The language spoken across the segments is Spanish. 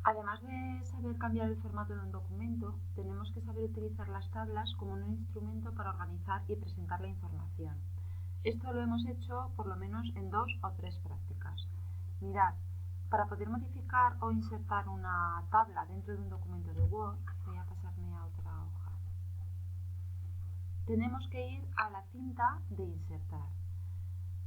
Además de saber cambiar el formato de un documento, tenemos que saber utilizar las tablas como un instrumento para organizar y presentar la información. Esto lo hemos hecho por lo menos en 2 o 3 prácticas. Mirad, para poder modificar o insertar una tabla dentro de un documento de Word, voy a pasarme a otra hoja. Tenemos que ir a la cinta de insertar.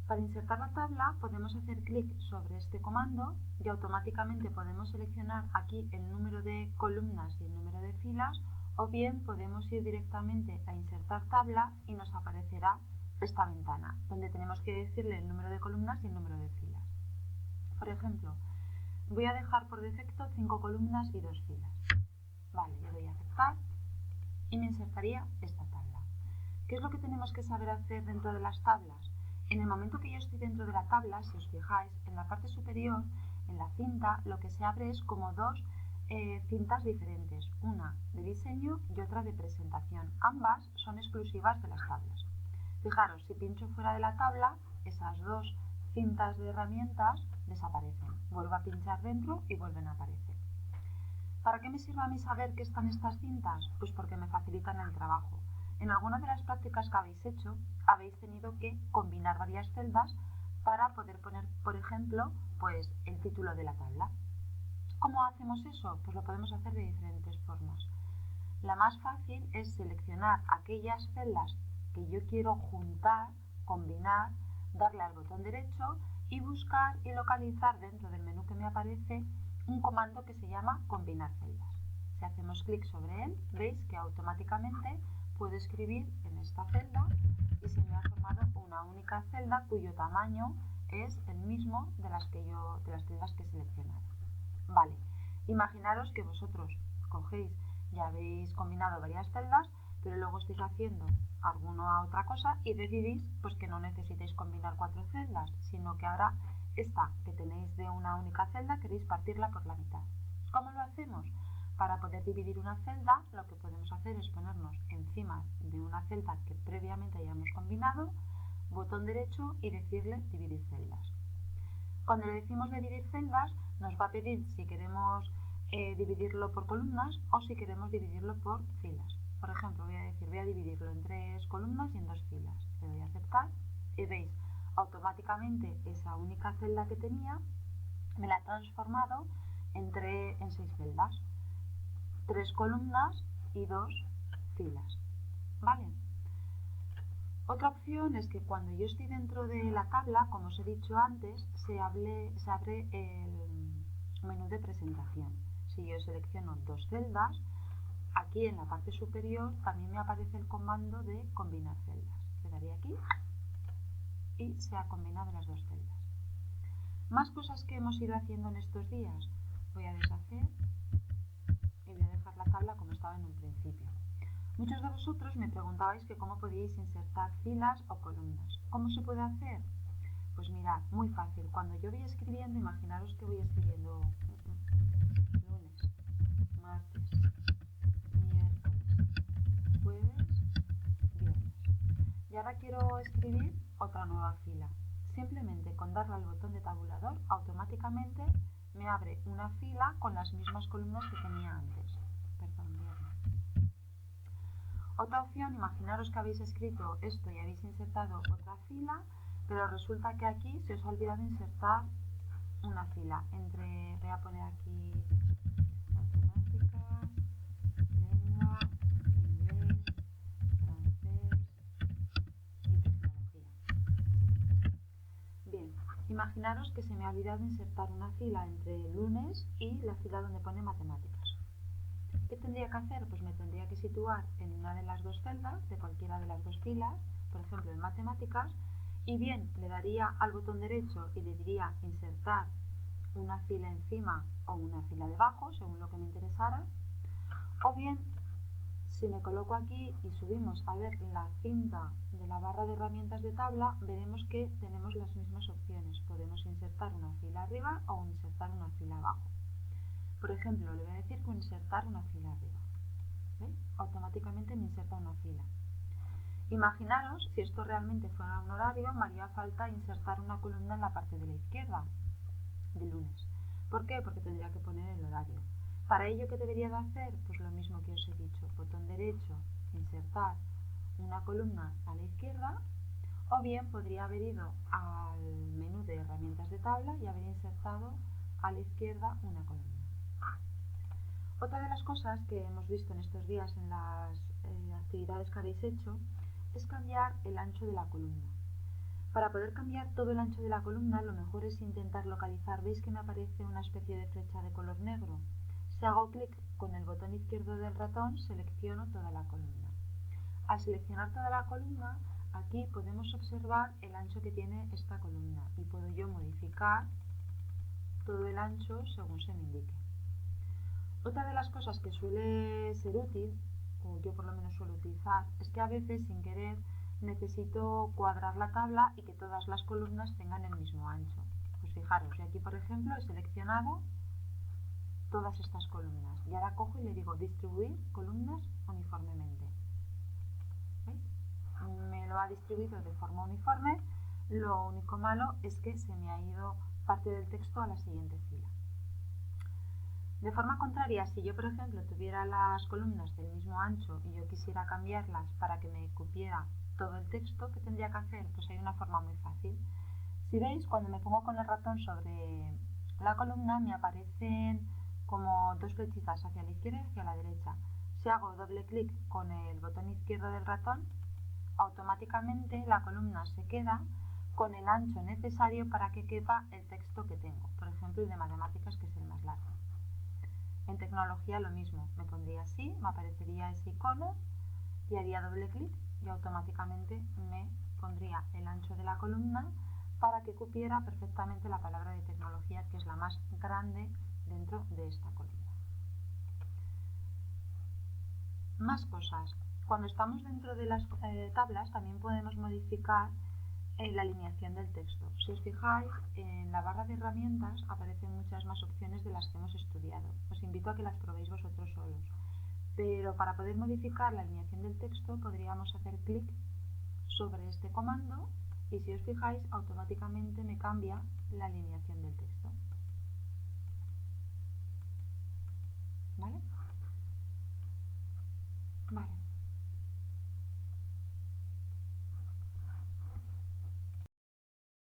Para insertar la tabla podemos hacer clic sobre este comando y automáticamente podemos seleccionar aquí el número de columnas y el número de filas, o bien podemos ir directamente a insertar tabla y nos aparecerá esta ventana donde tenemos que decirle el número de columnas y el número de filas. Por ejemplo, voy a dejar por defecto 5 columnas y 2 filas. Vale, le doy a aceptar y me insertaría esta tabla. ¿Qué es lo que tenemos que saber hacer dentro de las tablas? En el momento que yo estoy dentro de la tabla, si os fijáis, en la parte superior, en la cinta, lo que se abre es como dos cintas diferentes, una de diseño y otra de presentación. Ambas son exclusivas de las tablas. Fijaros, si pincho fuera de la tabla, esas dos cintas de herramientas desaparecen. Vuelvo a pinchar dentro y vuelven a aparecer. ¿Para qué me sirve a mí saber que están estas cintas? Pues porque me facilitan el trabajo. En alguna de las prácticas que habéis hecho, habéis tenido que combinar varias celdas para poder poner, por ejemplo, pues el título de la tabla. ¿Cómo hacemos eso? Pues lo podemos hacer de diferentes formas. La más fácil es seleccionar aquellas celdas que yo quiero juntar, combinar, darle al botón derecho y buscar y localizar dentro del menú que me aparece un comando que se llama combinar celdas. Si hacemos clic sobre él, veis que automáticamente puedo escribir en esta celda y se me ha formado una única celda cuyo tamaño es el mismo de las celdas que he seleccionado. Vale, imaginaros que vosotros cogéis y habéis combinado varias celdas, pero luego estáis haciendo alguna otra cosa y decidís pues que no necesitáis combinar 4 celdas, sino que ahora esta que tenéis de una única celda queréis partirla por la mitad. ¿Cómo lo hacemos? Para poder dividir una celda, lo que podemos hacer es ponernos encima de una celda que previamente hayamos combinado, botón derecho y decirle dividir celdas. Cuando le decimos dividir celdas, nos va a pedir si queremos dividirlo por columnas o si queremos dividirlo por filas. Por ejemplo, voy a dividirlo en 3 columnas y en 2 filas. Le doy a aceptar y veis, automáticamente esa única celda que tenía me la ha transformado en 6 celdas. 3 columnas y 2 filas. ¿Vale? Otra opción es que cuando yo estoy dentro de la tabla, como os he dicho antes, se abre el menú de presentación. Si yo selecciono 2 celdas, aquí en la parte superior también me aparece el comando de combinar celdas. Le daré aquí y se ha combinado las 2 celdas. Más cosas que hemos ido haciendo en estos días. Voy a deshacer y voy a dejar la tabla como estaba en un principio. Muchos de vosotros me preguntabais que cómo podíais insertar filas o columnas. ¿Cómo se puede hacer? Pues mirad, muy fácil. Cuando yo voy escribiendo, imaginaros que voy escribiendo lunes, martes, miércoles, jueves, viernes. Y ahora quiero escribir otra nueva fila. Simplemente con darle al botón de tabulador, automáticamente me abre una fila con las mismas columnas que tenía antes. Perdón, viernes. Otra opción, imaginaros que habéis escrito esto y habéis insertado otra fila, pero resulta que aquí se os ha olvidado insertar una fila. Voy a poner aquí matemáticas, lengua, inglés, francés y tecnología. Bien, imaginaros que se me ha olvidado insertar una fila entre lunes y la fila donde pone matemáticas. ¿Qué tendría que hacer? Pues me tendría que situar en una de las 2 celdas de cualquiera de las 2 filas, por ejemplo en matemáticas, y bien le daría al botón derecho y le diría insertar una fila encima o una fila debajo, según lo que me interesara, o bien si me coloco aquí y subimos a ver la cinta de la barra de herramientas de tabla, veremos que tenemos las mismas opciones. Podemos insertar una fila arriba o insertar una fila abajo. Por ejemplo, le voy a decir que insertar una fila arriba. ¿Veis? Automáticamente me inserta una fila. Imaginaros, si esto realmente fuera un horario, me haría falta insertar una columna en la parte de la izquierda, de lunes. ¿Por qué? Porque tendría que poner el horario. Para ello, ¿qué debería de hacer? Pues lo mismo que os he dicho. Botón derecho, insertar una columna a la izquierda, o bien podría haber ido al menú de herramientas de tabla y haber insertado a la izquierda una columna. Otra de las cosas que hemos visto en estos días en las actividades que habéis hecho es cambiar el ancho de la columna. Para poder cambiar todo el ancho de la columna, lo mejor es intentar localizar. ¿Veis que me aparece una especie de flecha de color negro? Si hago clic con el botón izquierdo del ratón, selecciono toda la columna. Al seleccionar toda la columna, aquí podemos observar el ancho que tiene esta columna y puedo yo modificar todo el ancho según se me indique. Otra de las cosas que suele ser útil, o yo por lo menos suelo utilizar, es que a veces sin querer necesito cuadrar la tabla y que todas las columnas tengan el mismo ancho. Pues fijaros, yo aquí por ejemplo he seleccionado todas estas columnas y ahora cojo y le digo distribuir columnas uniformemente. ¿Veis? Me lo ha distribuido de forma uniforme, lo único malo es que se me ha ido parte del texto a la siguiente fila. De forma contraria, si yo por ejemplo tuviera las columnas del mismo ancho y yo quisiera cambiarlas para que me cupiera todo el texto, ¿qué tendría que hacer? Pues hay una forma muy fácil. Si veis, cuando me pongo con el ratón sobre la columna me aparecen como dos flechitas hacia la izquierda y hacia la derecha. Si hago doble clic con el botón izquierdo del ratón, automáticamente la columna se queda con el ancho necesario para que quepa el texto que tengo, por ejemplo el de matemáticas, que es el más largo. En tecnología lo mismo, me pondría así, me aparecería ese icono y haría doble clic y automáticamente me pondría el ancho de la columna para que cupiera perfectamente la palabra de tecnología, que es la más grande dentro de esta columna. Más cosas. Cuando estamos dentro de las tablas también podemos modificar la alineación del texto. Si os fijáis, en la barra de herramientas aparecen muchas más opciones de las que hemos estudiado. Os invito a que las probéis vosotros solos. Pero para poder modificar la alineación del texto podríamos hacer clic sobre este comando y si os fijáis automáticamente me cambia la alineación del texto. ¿Vale? Vale.